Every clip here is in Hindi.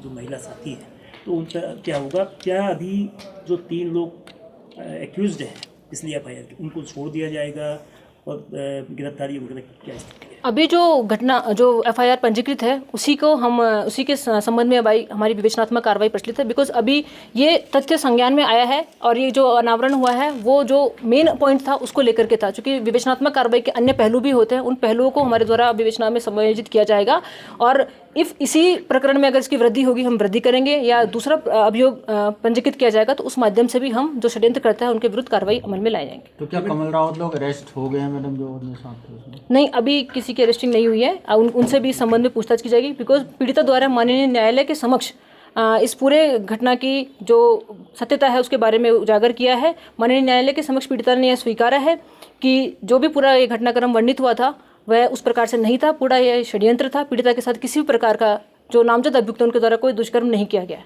जो महिला साथी है, तो उनका क्या होगा? क्या अभी जो 3 लोग एक्यूज्ड हैं इसलिए एफआईआर की, उनको छोड़ दिया जाएगा और गिरफ्तारी वगैरह क्या स्थिति है? अभी जो घटना जो एफआईआर पंजीकृत है उसी को हम उसी के संबंध में हमारी विवेचनात्मक कार्रवाई प्रचलित है। बिकॉज अभी ये तथ्य संज्ञान में आया है और ये जो अनावरण हुआ है वो जो मेन पॉइंट था उसको लेकर के था। चूंकि विवेचनात्मक कार्रवाई के अन्य पहलू भी होते हैं, उन पहलुओं को हमारे द्वारा विवेचना में समायोजित किया जाएगा और इफ इसी प्रकरण में अगर इसकी वृद्धि होगी हम वृद्धि करेंगे या दूसरा अभियोग पंजीकृत किया जाएगा तो उस माध्यम से भी हम जो षड्यंत्र करता है उनके विरुद्ध कार्रवाई अमल में लाए जाएंगे। तो क्या कमल रावत लोग अरेस्ट हो गए हैं मैडम जो उनके साथ थे उसमें? नहीं, अभी किसी की अरेस्टिंग नहीं हुई है। उनसे भी इस संबंध में पूछताछ की जाएगी। बिकॉज पीड़िता द्वारा माननीय न्यायालय के समक्ष इस पूरे घटना की जो सत्यता है उसके बारे में उजागर किया है। माननीय न्यायालय के समक्ष पीड़िता ने यह स्वीकारा है कि जो भी पूरा ये घटनाक्रम वर्णित हुआ था वह उस प्रकार से नहीं था, पूरा यह षड्यंत्र था। पीड़िता के साथ किसी भी प्रकार का जो नामजद अभियुक्त उनके द्वारा कोई दुष्कर्म नहीं किया गया।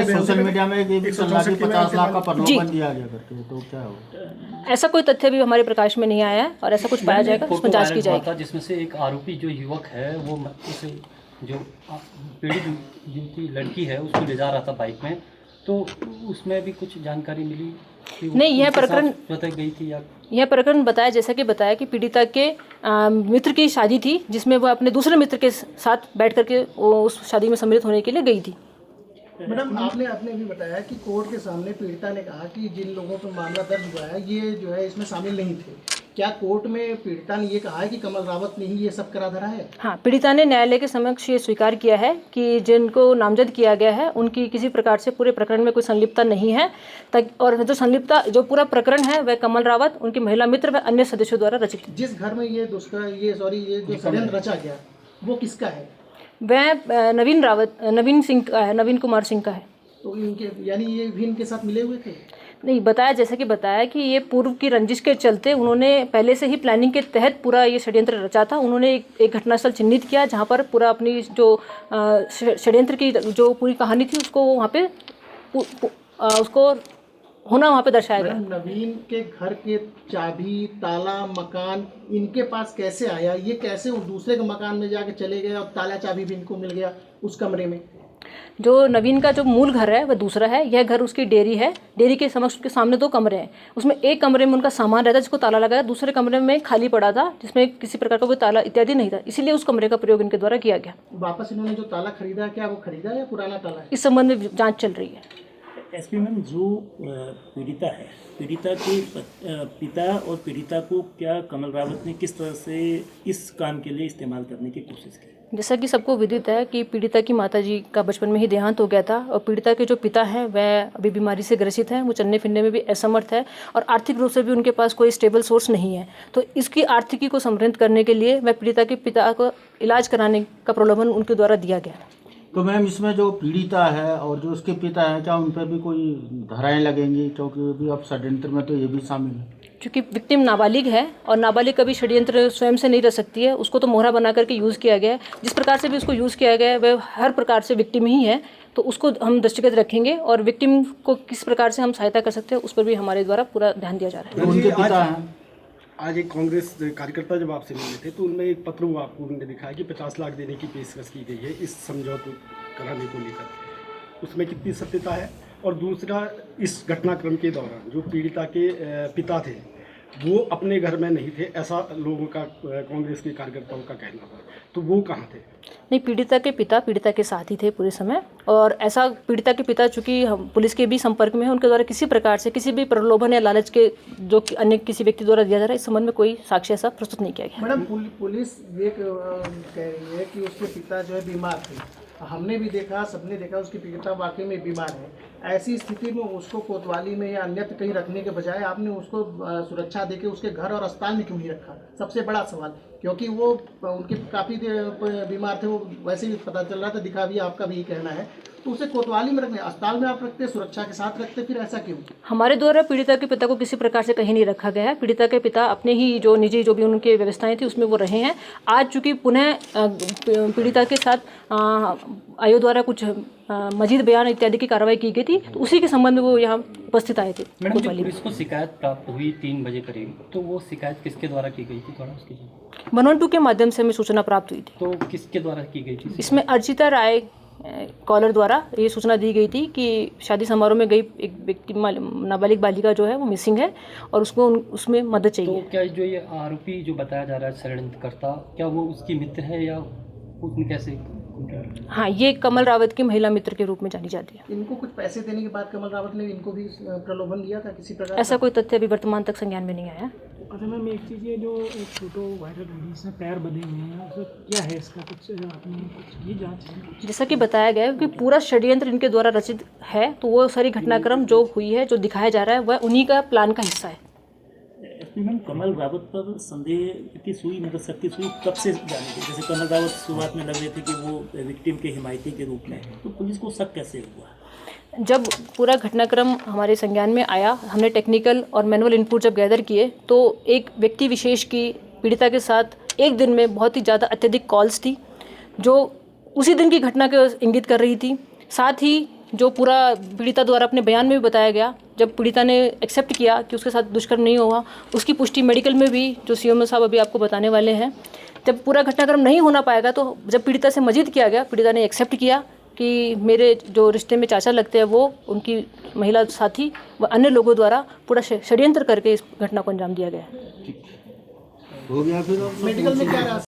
सोशल मीडिया में 50 लाख का प्रलोभन दिया गया करके, तो क्या होगा? ऐसा कोई तथ्य भी हमारे प्रकाश में नहीं आया है और ऐसा कुछ पाया जाएगा उसमें जांच की जाएगी। जिसमें से एक आरोपी जो युवक है वो उसे जो पीड़ित युवती लड़की है उसको ले जा रहा था बाइक में, तो उसमें भी कुछ जानकारी मिली कि नहीं, यह प्रकरण गई थी या यह प्रकरण बताया जैसा कि बताया कि पीड़िता के मित्र की शादी थी जिसमें वह अपने दूसरे मित्र के साथ बैठ करके उस शादी में सम्मिलित होने के लिए गई थी। मैडम आपने भी बताया कि कोर्ट के सामने पीड़िता ने कहा कि जिन लोगों पर मामला दर्ज हुआ है ये जो है इसमें शामिल नहीं थे। क्या कोर्ट में पीड़िता ने ये कहा है कि कमल रावत ने ही ये सब करा धरा है? हाँ, पीड़िता ने न्यायालय के समक्ष ये स्वीकार किया है कि जिनको नामजद किया गया है उनकी किसी प्रकार से पूरे प्रकरण में कोई संलिप्तता नहीं है। और जो संलिप्तता जो पूरा प्रकरण है वह कमल रावत, उनके महिला मित्र व अन्य सदस्यों द्वारा रचित। जिस घर में ये जो षड्यंत्र रचा गया वो किसका है? वह नवीन कुमार सिंह का है। तो इनके यानी ये भी इनके साथ मिले हुए थे? नहीं, बताया जैसे कि बताया कि ये पूर्व की रंजिश के चलते उन्होंने पहले से ही प्लानिंग के तहत पूरा ये षड्यंत्र रचा था। उन्होंने एक घटनास्थल चिन्हित किया जहाँ पर पूरा अपनी जो षड्यंत्र की जो पूरी कहानी थी उसको वहाँ पे उसको होना वहाँ पे दर्शाया गया। नवीन के घर के चाबी, ताला, मकान इनके पास कैसे आया? ये कैसे वो दूसरे के मकान में जाके चले गए और ताला चाबी भी इनको मिल गया उस कमरे में? जो नवीन का जो मूल घर है वह दूसरा है। यह घर उसकी डेयरी है। डेयरी के समक्ष उसके सामने 2 कमरे हैं। उसमें एक कमरे में उनका सामान रहता है जिसको ताला लगाया, दूसरे कमरे में खाली पड़ा था जिसमें किसी प्रकार का कोई ताला इत्यादि नहीं था, इसीलिए उस कमरे का प्रयोग इनके द्वारा किया गया। वापस इन्होंने जो ताला खरीदा, क्या वो खरीदा या पुराना ताला है? इस संबंध में जाँच चल रही है। एसपी मैम, जो पीड़िता है, पीड़िता के पिता और पीड़िता को क्या कमल रावत ने किस तरह से इस काम के लिए इस्तेमाल करने की कोशिश की? जैसा कि सबको विदित है कि पीड़िता की माताजी का बचपन में ही देहांत हो गया था और पीड़िता के जो पिता हैं वह अभी बीमारी से ग्रसित हैं। वो चलने फिरने में भी असमर्थ है और आर्थिक रूप से भी उनके पास कोई स्टेबल सोर्स नहीं है। तो इसकी आर्थिकी को समृद्ध करने के लिए वह पीड़िता के पिता को इलाज कराने का प्रलोभन उनके द्वारा दिया गया। तो मैम इसमें जो पीड़िता है और जो उसके पिता है क्या उन पर भी कोई धाराएं लगेंगी? क्योंकि अभी अब षड्यंत्र में तो ये भी शामिल है। क्योंकि विक्टिम नाबालिग है और नाबालिग कभी षड्यंत्र स्वयं से नहीं रच सकती है, उसको तो मोहरा बना करके यूज़ किया गया है। जिस प्रकार से भी उसको यूज़ किया गया है वह हर प्रकार से विक्टिम ही है, तो उसको हम दृष्टिगत रखेंगे और विक्टिम को किस प्रकार से हम सहायता कर सकते हैं उस पर भी हमारे द्वारा पूरा ध्यान दिया जा रहा है। उनके पिता हैं। आज एक कांग्रेस कार्यकर्ता जब आपसे मिले थे तो उनमें एक पत्र आपको उन्होंने दिखाया कि 50 लाख देने की पेशकश की गई है इस समझौते कराने को लेकर, उसमें कितनी सत्यता है? और दूसरा, इस घटनाक्रम के दौरान जो पीड़िता के पिता थे वो अपने घर में नहीं थे, ऐसा लोगों का, कांग्रेस के कार्यकर्ताओं का कहना था, तो वो कहाँ थे? नहीं, पीड़िता के पिता पीड़िता के साथ ही थे पूरे समय। और ऐसा पीड़िता के पिता चूंकि हम पुलिस के भी संपर्क में है, उनके द्वारा किसी प्रकार से किसी भी प्रलोभन या लालच के जो कि अन्य किसी व्यक्ति द्वारा दिया जा रहा है इस संबंध में कोई साक्ष्य ऐसा प्रस्तुत नहीं किया गया। मैडम, पुलिस ये कह रही है कि उसके पिता जो है बीमार थे। हमने भी देखा, सबने देखा उसकी पीड़िता वाकई में बीमार है। ऐसी स्थिति में उसको कोतवाली में या अन्यत्र कहीं रखने के बजाय आपने उसको सुरक्षा देके उसके घर और अस्पताल में क्यों नहीं रखा? सबसे बड़ा सवाल, क्योंकि वो उनके काफ़ी बीमार थे, वो वैसे भी पता चल रहा था, दिखा भी, आपका भी यही कहना है। तो उसे कोतवाली में रखने, अस्पताल में आप रखते, सुरक्षा के साथ रखते, फिर ऐसा क्यों? हमारे द्वारा पीड़िता के पिता को किसी प्रकार से कहीं नहीं रखा गया है। पीड़िता के पिता अपने ही जो निजी जो भी उनकी व्यवस्थाएं थी उसमें वो रहे हैं। आज चूँकि पुनः पीड़िता के साथ आयोग द्वारा कुछ मजीद बयान इत्यादि की कार्रवाई की गई थी, तो उसी के संबंध में वो यहाँ उपस्थित आए थे। मैडम, जब पुलिस को शिकायत प्राप्त हुई 3 बजे करीब, तो वो शिकायत किसके द्वारा की गई थी? थोड़ा उसकी 112 के माध्यम से हमें सूचना प्राप्त हुई थी। तो किसके द्वारा की गई थी? इसमें अर्चिता राय कॉलर द्वारा ये सूचना दी गई थी कि शादी समारोह में गई एक व्यक्ति नाबालिग बालिका जो है वो मिसिंग है और उसको उसमें मदद तो चाहिए। क्या जो ये आरोपी जो बताया जा रहा है षड्यंत्रकर्ता, क्या वो उसकी मित्र है या उसने कैसे? हाँ, ये कमल रावत की महिला मित्र के रूप में जानी जाती है। इनको कुछ पैसे देने के बाद कमल रावत ने इनको भी प्रलोभन दिया था किसी प्रकार ऐसा कोई तथ्य अभी वर्तमान तक संज्ञान में नहीं आया। अच्छा मैम, एक चीज़ ये जो एक फोटो वायरल हुई इसमें पैर बंधे हुए हैं, तो क्या है इसका कुछ आपने कुछ की जांच है? जैसा कि बताया गया है कि पूरा षड्यंत्र इनके द्वारा रचित है, तो वो सारी घटनाक्रम जो हुई है, जो दिखाया जा रहा है, वह उन्हीं का प्लान का हिस्सा है। मैम कमल रावत पर संदेह की सुई मतलब शक्ति सुई कब से जानी थी? जैसे कमल रावत शुरुआत में लग रहे थे कि वो विक्टिम के हिमायती के रूप में, तो पुलिस को शक कैसे हुआ? जब पूरा घटनाक्रम हमारे संज्ञान में आया, हमने टेक्निकल और मैनुअल इनपुट जब गैदर किए, तो एक व्यक्ति विशेष की पीड़िता के साथ एक दिन में बहुत ही ज़्यादा अत्यधिक कॉल्स थी जो उसी दिन की घटना को इंगित कर रही थी। साथ ही जो पूरा पीड़िता द्वारा अपने बयान में भी बताया गया, जब पीड़िता ने एक्सेप्ट किया कि उसके साथ दुष्कर्म नहीं हुआ, उसकी पुष्टि मेडिकल में भी जो सीएमओ साहब अभी आपको बताने वाले हैं। जब पूरा घटनाक्रम नहीं होना पाएगा तो जब पीड़िता से मजीद किया गया, पीड़िता ने एक्सेप्ट किया कि मेरे जो रिश्ते में चाचा लगते हैं वो उनकी महिला साथी व अन्य लोगों द्वारा पूरा षड्यंत्र करके इस घटना को अंजाम दिया गया है। हो गया फिर मेडिकल में क्या